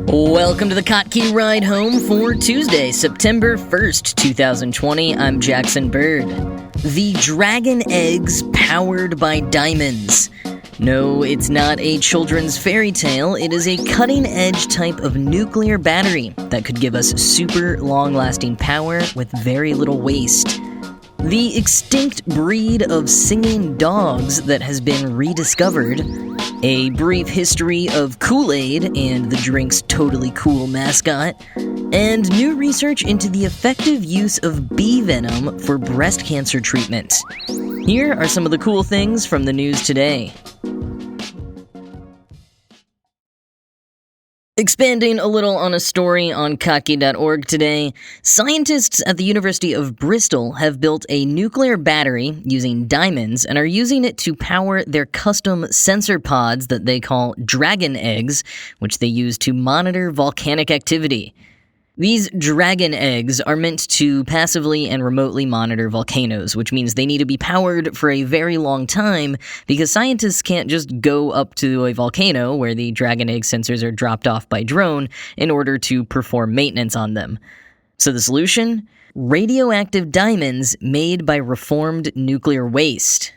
Welcome to the Kotkey Ride Home for Tuesday, September 1st, 2020. I'm Jackson Bird. The Dragon Eggs Powered by Diamonds. No, it's not a children's fairy tale. It is a cutting-edge type of nuclear battery that could give us super long-lasting power with very little waste. The extinct breed of singing dogs that has been rediscovered, a brief history of Kool-Aid and the drink's totally cool mascot, and new research into the effective use of bee venom for breast cancer treatment. Here are some of the cool things from the news today. Expanding a little on a story on Kotkey.org today, scientists at the University of Bristol have built a nuclear battery using diamonds and are using it to power their custom sensor pods that they call dragon eggs, which they use to monitor volcanic activity. These dragon eggs are meant to passively and remotely monitor volcanoes, which means they need to be powered for a very long time because scientists can't just go up to a volcano where the dragon egg sensors are dropped off by drone in order to perform maintenance on them. So the solution? Radioactive diamonds made by reformed nuclear waste.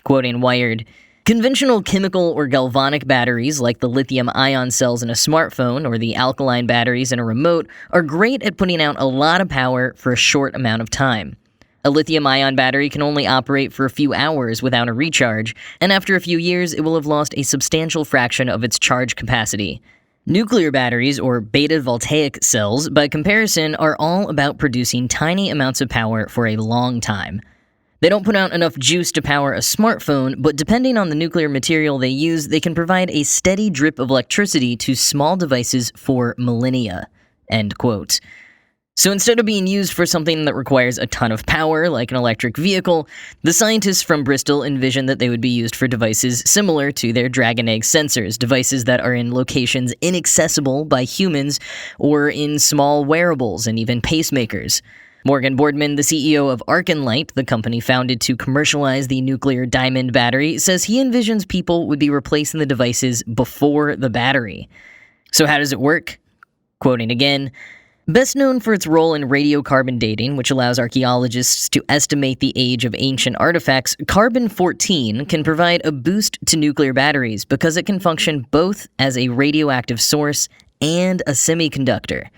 Quoting Wired, "Conventional chemical or galvanic batteries, like the lithium-ion cells in a smartphone or the alkaline batteries in a remote, are great at putting out a lot of power for a short amount of time. A lithium-ion battery can only operate for a few hours without a recharge, and after a few years, it will have lost a substantial fraction of its charge capacity. Nuclear batteries, or beta-voltaic cells, by comparison, are all about producing tiny amounts of power for a long time. They don't put out enough juice to power a smartphone, but depending on the nuclear material they use, they can provide a steady drip of electricity to small devices for millennia." End quote. So instead of being used for something that requires a ton of power, like an electric vehicle, the scientists from Bristol envisioned that they would be used for devices similar to their Dragon Egg sensors, devices that are in locations inaccessible by humans or in small wearables and even pacemakers. Morgan Boardman, the CEO of Arconlight, the company founded to commercialize the nuclear diamond battery, says he envisions people would be replacing the devices before the battery. So how does it work? Quoting again, "Best known for its role in radiocarbon dating, which allows archaeologists to estimate the age of ancient artifacts, carbon-14 can provide a boost to nuclear batteries because it can function both as a radioactive source and a semiconductor.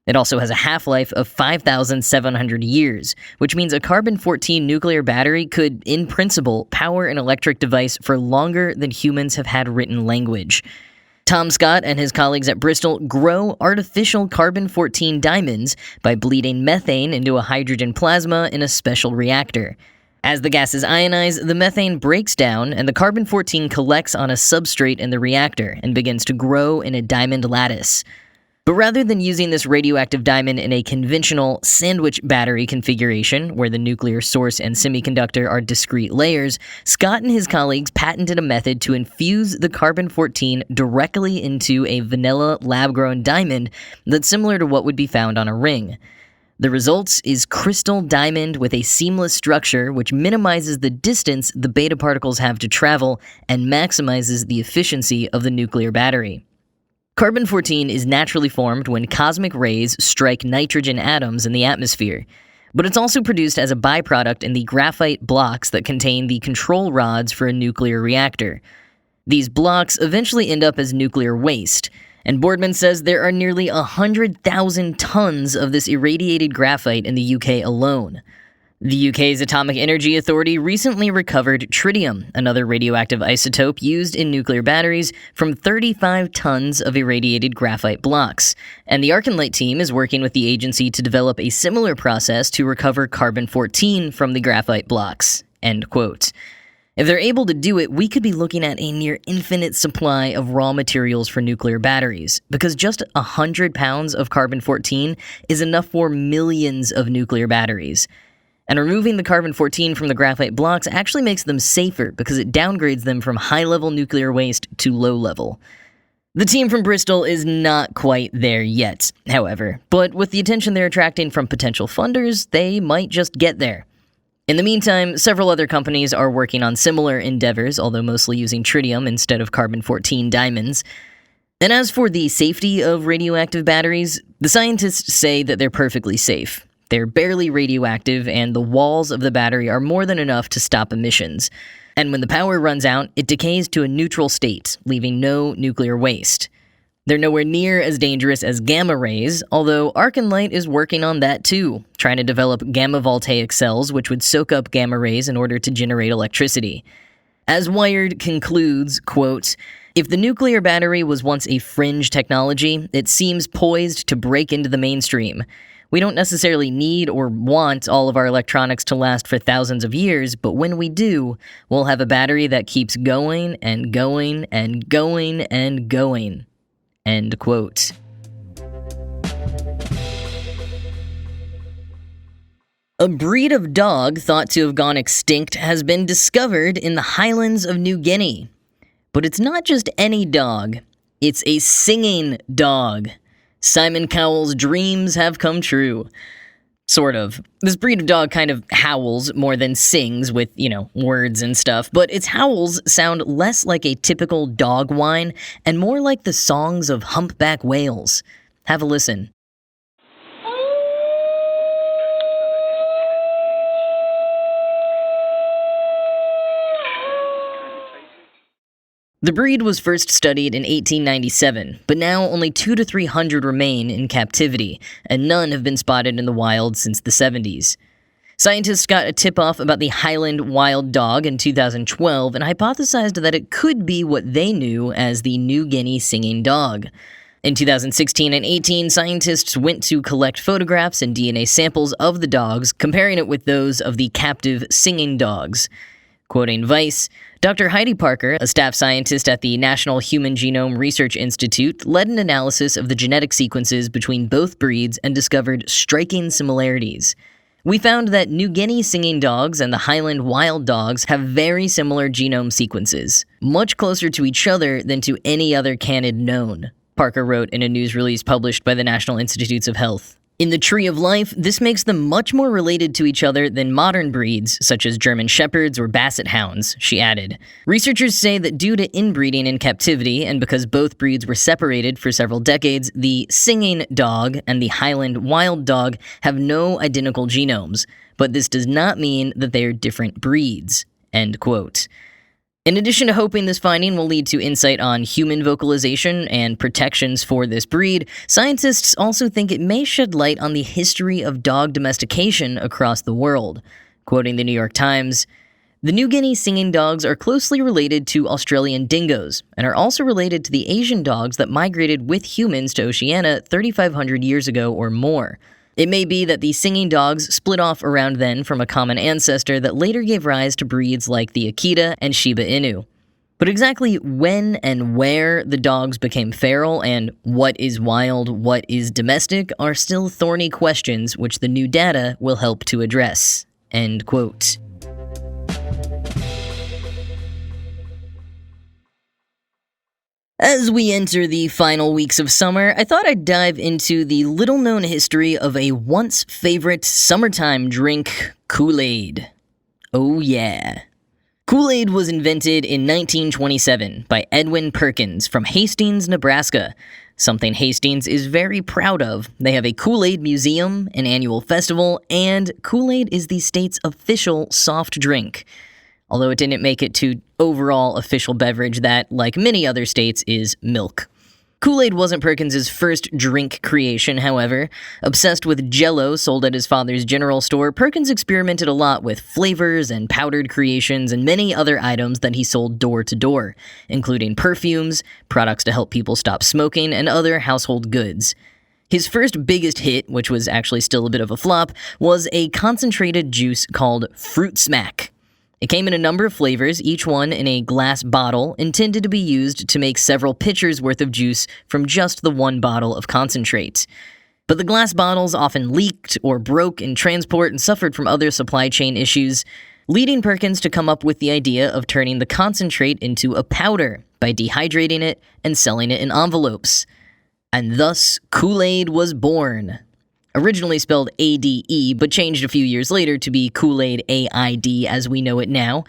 It also has a half-life of 5,700 years, which means a carbon-14 nuclear battery could, in principle, power an electric device for longer than humans have had written language." Tom Scott and his colleagues at Bristol grow artificial carbon-14 diamonds by bleeding methane into a hydrogen plasma in a special reactor. As the gases ionize, the methane breaks down, and the carbon-14 collects on a substrate in the reactor and begins to grow in a diamond lattice. But rather than using this radioactive diamond in a conventional sandwich battery configuration, where the nuclear source and semiconductor are discrete layers, Scott and his colleagues patented a method to infuse the carbon-14 directly into a vanilla lab-grown diamond that's similar to what would be found on a ring. The result is crystal diamond with a seamless structure which minimizes the distance the beta particles have to travel and maximizes the efficiency of the nuclear battery. Carbon-14 is naturally formed when cosmic rays strike nitrogen atoms in the atmosphere, but it's also produced as a byproduct in the graphite blocks that contain the control rods for a nuclear reactor. These blocks eventually end up as nuclear waste, and Boardman says there are nearly 100,000 tons of this irradiated graphite in the UK alone. The UK's Atomic Energy Authority recently recovered tritium, another radioactive isotope used in nuclear batteries, from 35 tons of irradiated graphite blocks, and the Arconlight team is working with the agency to develop a similar process to recover carbon-14 from the graphite blocks. End quote. If they're able to do it, we could be looking at a near infinite supply of raw materials for nuclear batteries, because just 100 pounds of carbon-14 is enough for millions of nuclear batteries. And removing the carbon-14 from the graphite blocks actually makes them safer because it downgrades them from high-level nuclear waste to low-level. The team from Bristol is not quite there yet, however, but with the attention they're attracting from potential funders, they might just get there. In the meantime, several other companies are working on similar endeavors, although mostly using tritium instead of carbon-14 diamonds. And as for the safety of radioactive batteries, the scientists say that they're perfectly safe. They're barely radioactive, and the walls of the battery are more than enough to stop emissions. And when the power runs out, it decays to a neutral state, leaving no nuclear waste. They're nowhere near as dangerous as gamma rays, although Arclight is working on that too, trying to develop gamma voltaic cells which would soak up gamma rays in order to generate electricity. As Wired concludes, quote, "If the nuclear battery was once a fringe technology, it seems poised to break into the mainstream. We don't necessarily need or want all of our electronics to last for thousands of years, but when we do, we'll have a battery that keeps going and going and going and going." End quote. A breed of dog thought to have gone extinct has been discovered in the highlands of New Guinea. But it's not just any dog, it's a singing dog. Simon Cowell's dreams have come true. Sort of. This breed of dog kind of howls more than sings with, words and stuff, but its howls sound less like a typical dog whine and more like the songs of humpback whales. Have a listen. The breed was first studied in 1897, but now only 200 to 300 remain in captivity, and none have been spotted in the wild since the 70s. Scientists got a tip-off about the Highland wild dog in 2012 and hypothesized that it could be what they knew as the New Guinea Singing Dog. In 2016 and 18, scientists went to collect photographs and DNA samples of the dogs, comparing it with those of the captive singing dogs. Quoting Vice, Dr. Heidi Parker, a staff scientist at the National Human Genome Research Institute, led an analysis of the genetic sequences between both breeds and discovered striking similarities. We found that New Guinea singing dogs and the Highland wild dogs have very similar genome sequences, much closer to each other than to any other canid known, Parker wrote in a news release published by the National Institutes of Health. In the Tree of Life, this makes them much more related to each other than modern breeds, such as German Shepherds or Basset Hounds, she added. Researchers say that due to inbreeding in captivity, and because both breeds were separated for several decades, the singing dog and the Highland wild dog have no identical genomes, but this does not mean that they are different breeds. End quote. In addition to hoping this finding will lead to insight on human vocalization and protections for this breed, scientists also think it may shed light on the history of dog domestication across the world. Quoting the New York Times, "The New Guinea singing dogs are closely related to Australian dingoes, and are also related to the Asian dogs that migrated with humans to Oceania 3,500 years ago or more. It may be that the singing dogs split off around then from a common ancestor that later gave rise to breeds like the Akita and Shiba Inu. But exactly when and where the dogs became feral and what is wild, what is domestic are still thorny questions which the new data will help to address." End quote. As we enter the final weeks of summer, I thought I'd dive into the little-known history of a once-favorite summertime drink, Kool-Aid. Oh yeah. Kool-Aid was invented in 1927 by Edwin Perkins from Hastings, Nebraska. Something Hastings is very proud of. They have a Kool-Aid museum, an annual festival, and Kool-Aid is the state's official soft drink. Although it didn't make it to overall official beverage that, like many other states, is milk. Kool-Aid wasn't Perkins' first drink creation, however. Obsessed with Jell-O sold at his father's general store, Perkins experimented a lot with flavors and powdered creations and many other items that he sold door to door, including perfumes, products to help people stop smoking, and other household goods. His first biggest hit, which was actually still a bit of a flop, was a concentrated juice called Fruit Smack. It came in a number of flavors, each one in a glass bottle, intended to be used to make several pitchers worth of juice from just the one bottle of concentrate. But the glass bottles often leaked or broke in transport and suffered from other supply chain issues, leading Perkins to come up with the idea of turning the concentrate into a powder by dehydrating it and selling it in envelopes. And thus, Kool-Aid was born. Originally spelled A-D-E, but changed a few years later to be Kool-Aid A-I-D as we know it now.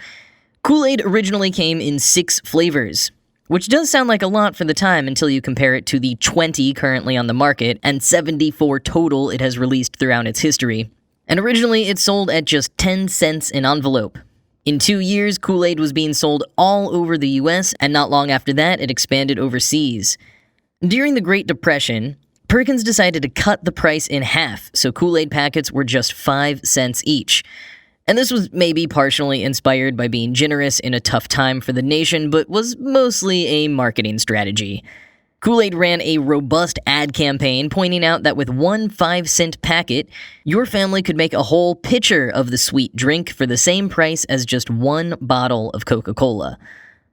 Kool-Aid originally came in 6 flavors. which does sound like a lot for the time until you compare it to the 20 currently on the market and 74 total it has released throughout its history. And originally, it sold at just 10 cents an envelope. In 2 years, Kool-Aid was being sold all over the US, and not long after that, it expanded overseas. During the Great Depression, Perkins decided to cut the price in half, so Kool-Aid packets were just 5 cents each. And this was maybe partially inspired by being generous in a tough time for the nation, but was mostly a marketing strategy. Kool-Aid ran a robust ad campaign pointing out that with one 5-cent packet, your family could make a whole pitcher of the sweet drink for the same price as just one bottle of Coca-Cola.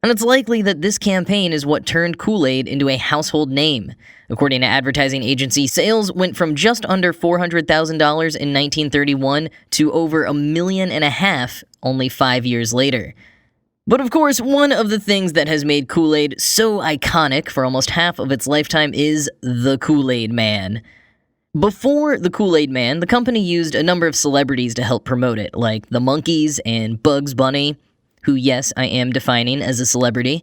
And it's likely that this campaign is what turned Kool-Aid into a household name. According to advertising agency, sales went from just under $400,000 in 1931 to over $1.5 million only 5 years later. But of course, one of the things that has made Kool-Aid so iconic for almost half of its lifetime is the Kool-Aid Man. Before the Kool-Aid Man, the company used a number of celebrities to help promote it, like the Monkees and Bugs Bunny, who, yes, I am defining as a celebrity.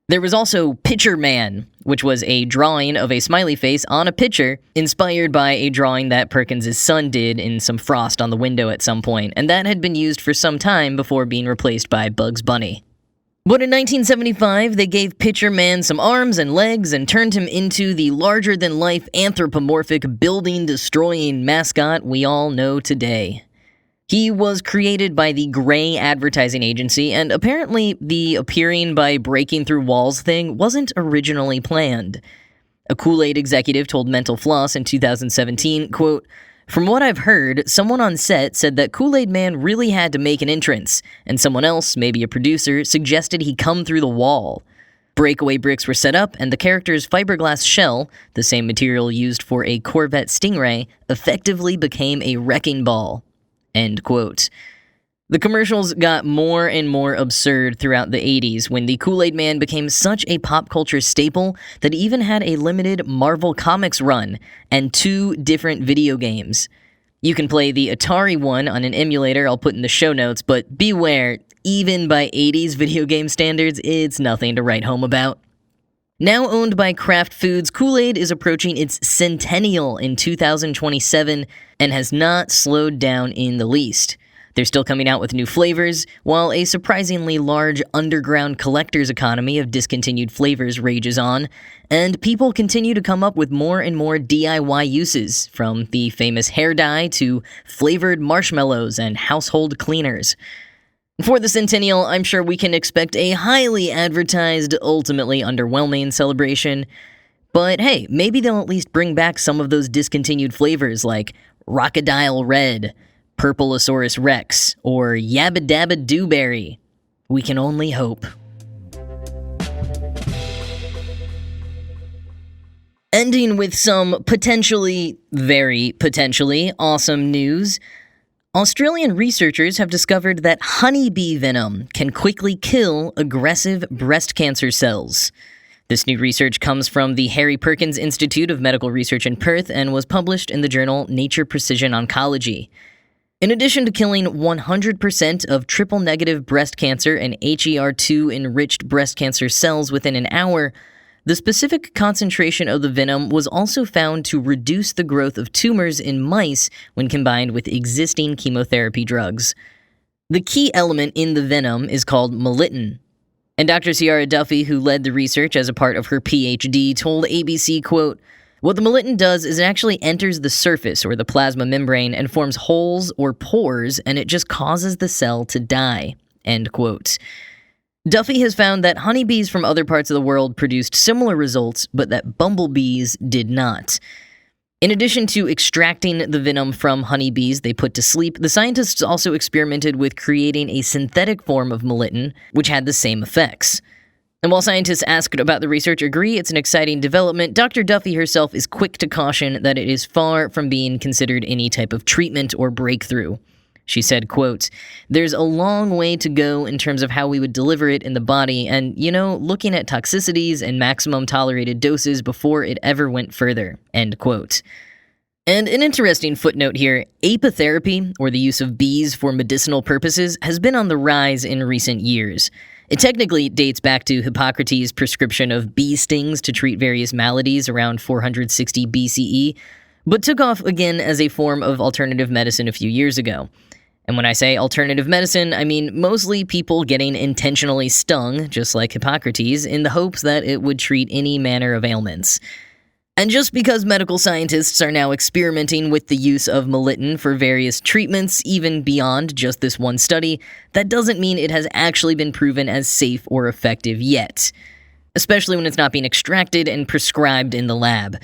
There was also Pitcher Man, which was a drawing of a smiley face on a pitcher, inspired by a drawing that Perkins' son did in some frost on the window at some point, and that had been used for some time before being replaced by Bugs Bunny. But in 1975, they gave Pitcher Man some arms and legs and turned him into the larger-than-life anthropomorphic building-destroying mascot we all know today. He was created by the Gray advertising agency, and apparently the appearing by breaking through walls thing wasn't originally planned. A Kool-Aid executive told Mental Floss in 2017, quote, "From what I've heard, someone on set said that Kool-Aid Man really had to make an entrance, and someone else, maybe a producer, suggested he come through the wall. Breakaway bricks were set up, and the character's fiberglass shell, the same material used for a Corvette Stingray, effectively became a wrecking ball." End quote. The commercials got more and more absurd throughout the 80s when the Kool-Aid Man became such a pop culture staple that it even had a limited Marvel Comics run and 2 different video games. You can play the Atari one on an emulator I'll put in the show notes, but beware, even by 80s video game standards, it's nothing to write home about. Now owned by Kraft Foods, Kool-Aid is approaching its centennial in 2027 and has not slowed down in the least. They're still coming out with new flavors, while a surprisingly large underground collector's economy of discontinued flavors rages on, and people continue to come up with more and more DIY uses, from the famous hair dye to flavored marshmallows and household cleaners. For the centennial, I'm sure we can expect a highly advertised, ultimately underwhelming celebration. But hey, maybe they'll at least bring back some of those discontinued flavors like Rockadile Red, Purpleosaurus Rex, or Yabba Dabba Dewberry. We can only hope. Ending with some potentially, very potentially, awesome news. Australian researchers have discovered that honeybee venom can quickly kill aggressive breast cancer cells. This new research comes from the Harry Perkins Institute of Medical Research in Perth and was published in the journal Nature Precision Oncology. In addition to killing 100% of triple-negative breast cancer and HER2 enriched breast cancer cells within an hour, the specific concentration of the venom was also found to reduce the growth of tumors in mice when combined with existing chemotherapy drugs. The key element in the venom is called melittin. And Dr. Ciara Duffy, who led the research as a part of her PhD, told ABC, quote, "What the melittin does is it actually enters the surface or the plasma membrane and forms holes or pores, and it just causes the cell to die." End quote. Duffy has found that honeybees from other parts of the world produced similar results, but that bumblebees did not. In addition to extracting the venom from honeybees they put to sleep, the scientists also experimented with creating a synthetic form of melittin, which had the same effects. And while scientists asked about the research agree it's an exciting development, Dr. Duffy herself is quick to caution that it is far from being considered any type of treatment or breakthrough. She said, quote, "There's a long way to go in terms of how we would deliver it in the body and, looking at toxicities and maximum tolerated doses before it ever went further." End quote. And an interesting footnote here, apitherapy, or the use of bees for medicinal purposes, has been on the rise in recent years. It technically dates back to Hippocrates' prescription of bee stings to treat various maladies around 460 BCE, but took off again as a form of alternative medicine a few years ago. And when I say alternative medicine, I mean mostly people getting intentionally stung, just like Hippocrates, in the hopes that it would treat any manner of ailments. And just because medical scientists are now experimenting with the use of melittin for various treatments, even beyond just this one study, that doesn't mean it has actually been proven as safe or effective yet. Especially when it's not being extracted and prescribed in the lab.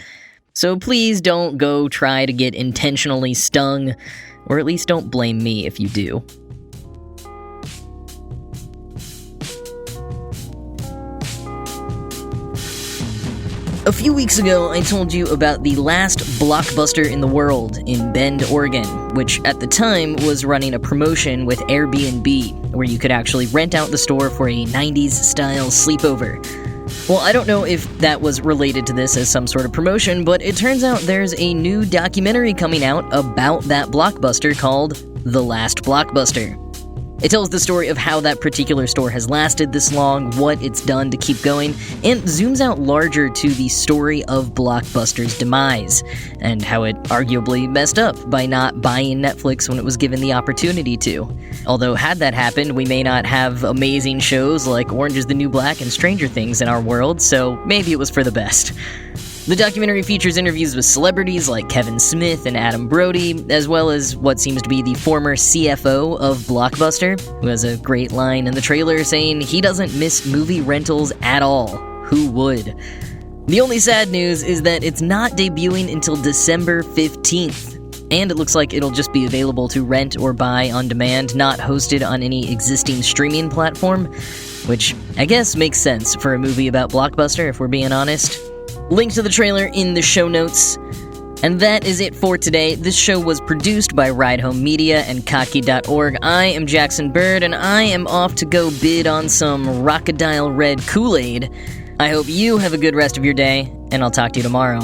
So please don't go try to get intentionally stung, or at least don't blame me if you do. A few weeks ago, I told you about the last Blockbuster in the world in Bend, Oregon, which at the time was running a promotion with Airbnb, where you could actually rent out the store for a 90s-style sleepover. Well, I don't know if that was related to this as some sort of promotion, but it turns out there's a new documentary coming out about that Blockbuster called The Last Blockbuster. It tells the story of how that particular store has lasted this long, what it's done to keep going, and zooms out larger to the story of Blockbuster's demise, and how it arguably messed up by not buying Netflix when it was given the opportunity to. Although had that happened, we may not have amazing shows like Orange is the New Black and Stranger Things in our world, so maybe it was for the best. The documentary features interviews with celebrities like Kevin Smith and Adam Brody, as well as what seems to be the former CFO of Blockbuster, who has a great line in the trailer saying he doesn't miss movie rentals at all. Who would? The only sad news is that it's not debuting until December 15th, and it looks like it'll just be available to rent or buy on demand, not hosted on any existing streaming platform, which I guess makes sense for a movie about Blockbuster, if we're being honest. Link to the trailer in the show notes. And that is it for today. This show was produced by Ride Home Media and Kool-Aid.org. I am Jackson Bird, and I am off to go bid on some Rockadile Red Kool-Aid. I hope you have a good rest of your day, and I'll talk to you tomorrow.